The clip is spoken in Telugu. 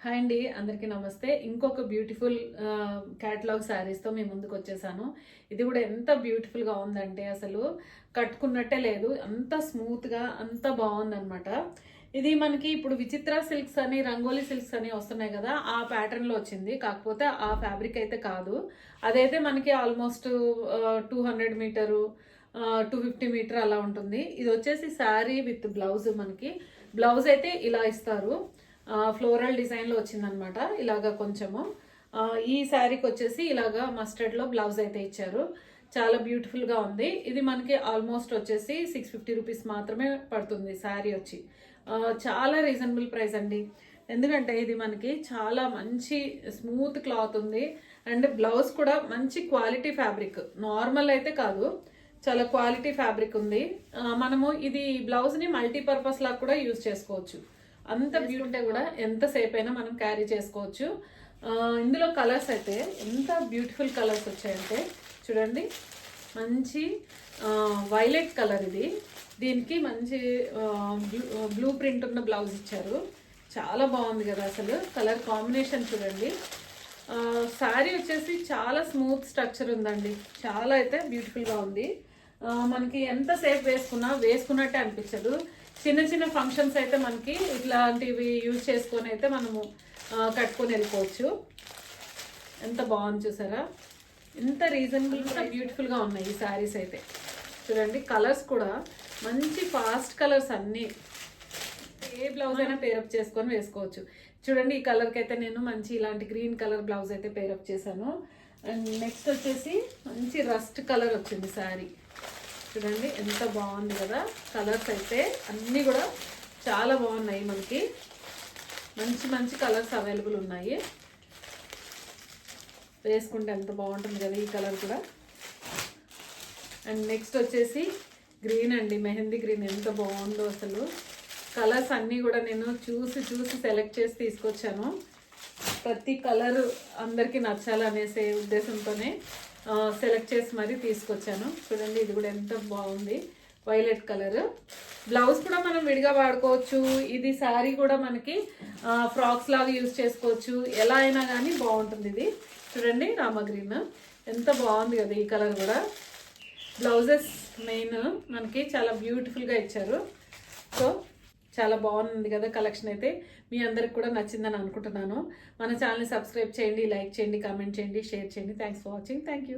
హాయ్ అండి, అందరికీ నమస్తే. ఇంకొక బ్యూటిఫుల్ క్యాటలాగ్ శారీస్తో మీ ముందుకు వచ్చేసాను. ఇది కూడా ఎంత బ్యూటిఫుల్గా ఉందంటే అసలు కట్టుకున్నట్టే లేదు, అంత స్మూత్గా అంత బాగుందనమాట. ఇది మనకి ఇప్పుడు విచిత్ర సిల్క్స్ అని రంగోలీ సిల్క్స్ అని వస్తున్నాయి కదా, ఆ ప్యాటర్న్లో వచ్చింది. కాకపోతే ఆ ఫ్యాబ్రిక్ అయితే కాదు, అదైతే మనకి ఆల్మోస్ట్ 200 మీటరు 250 మీటర్ అలా ఉంటుంది. ఇది వచ్చేసి శారీ విత్ బ్లౌజ్. మనకి బ్లౌజ్ అయితే ఇలా ఇస్తారు, ఫ్లోరల్ డిజైన్లో వచ్చిందనమాట. ఇలాగా కొంచెము ఈ శారీకి వచ్చేసి ఇలాగా మస్టర్డ్లో బ్లౌజ్ అయితే ఇచ్చారు. చాలా బ్యూటిఫుల్గా ఉంది. ఇది మనకి ఆల్మోస్ట్ వచ్చేసి 650 రూపీస్ మాత్రమే పడుతుంది శారీ వచ్చి. చాలా రీజనబుల్ ప్రైస్ అండి, ఎందుకంటే ఇది మనకి చాలా మంచి స్మూత్ క్లాత్ ఉంది. అండ్ బ్లౌజ్ కూడా మంచి క్వాలిటీ ఫ్యాబ్రిక్, నార్మల్ అయితే కాదు, చాలా క్వాలిటీ ఫ్యాబ్రిక్ ఉంది. మనము ఇది బ్లౌజ్ని మల్టీపర్పస్ లాగా కూడా యూజ్ చేసుకోవచ్చు. అంత బ్యూటీ కూడా ఎంతసేపు అయినా మనం క్యారీ చేసుకోవచ్చు. ఇందులో కలర్స్ అయితే ఎంత బ్యూటిఫుల్ కలర్స్ వచ్చాయంటే చూడండి. మంచి వైలెట్ కలర్ ఇది, దీనికి మంచి బ్లూ ప్రింట్ ఉన్న బ్లౌజ్ ఇచ్చారు. చాలా బాగుంది కదా అసలు కలర్ కాంబినేషన్ చూడండి. శారీ వచ్చేసి చాలా స్మూత్ స్ట్రక్చర్ ఉందండి, చాలా అయితే బ్యూటిఫుల్గా ఉంది. మనకి ఎంతసేపు వేసుకున్నట్టే అనిపించదు. చిన్న చిన్న ఫంక్షన్స్ అయితే మనకి ఇట్లాంటివి యూజ్ చేసుకొని అయితే మనము కట్టుకొని వెళ్ళిపోవచ్చు. ఎంత బాగుంది చూసారా, ఎంత రీజనబుల్గా బ్యూటిఫుల్గా ఉన్నాయి ఈ శారీస్ అయితే. చూడండి కలర్స్ కూడా మంచి ఫాస్ట్ కలర్స్ అన్నీ, ఏ బ్లౌజ్ అయినా పేరప్ చేసుకొని వేసుకోవచ్చు. చూడండి ఈ కలర్కి అయితే నేను మంచి ఇలాంటి గ్రీన్ కలర్ బ్లౌజ్ అయితే పేరప్ చేశాను. అండ్ నెక్స్ట్ వచ్చేసి మంచి రస్ట్ కలర్ వచ్చింది శారీ. చూడండి ఎంత బాగుంది కదా, కలర్స్ అయితే అన్నీ కూడా చాలా బాగున్నాయి. మనకి మంచి మంచి కలర్స్ అవైలబుల్ ఉన్నాయి, వేసుకుంటే ఎంత బాగుంటుంది కదా ఈ కలర్ కూడా. అండ్ నెక్స్ట్ వచ్చేసి గ్రీన్ అండి, మెహందీ గ్రీన్ ఎంత బాగుందో అసలు. కలర్స్ అన్నీ కూడా నేను చూసి సెలెక్ట్ చేసి తీసుకొచ్చాను. ప్రతి కలర్ అందరికీ నచ్చాలనేసే ఉద్దేశంతోనే సెలెక్ట్ చేసి మరీ తీసుకొచ్చాను. చూడండి ఇది కూడా ఎంత బాగుంది, వైలెట్ కలర్. బ్లౌజ్ కూడా మనం విడిగా వాడుకోవచ్చు. ఇది శారీ కూడా మనకి ఫ్రాక్స్ లాగా యూజ్ చేసుకోవచ్చు, ఎలా అయినా కానీ బాగుంటుంది ఇది. చూడండి రామా గ్రీన్ ఎంత బాగుంది కదా ఈ కలర్ కూడా. బ్లౌజెస్ మెయిన్ మనకి చాలా బ్యూటిఫుల్గా ఇచ్చారు. సో చాలా బాగుంది కదా కలెక్షన్ అయితే. మీ అందరికి కూడా నచ్చిందని అనుకుంటున్నాను. మన ఛానల్ని సబ్స్క్రైబ్ చేయండి, లైక్ చేయండి, కామెంట్ చేయండి, షేర్ చేయండి. Thanks for watching. Thank you.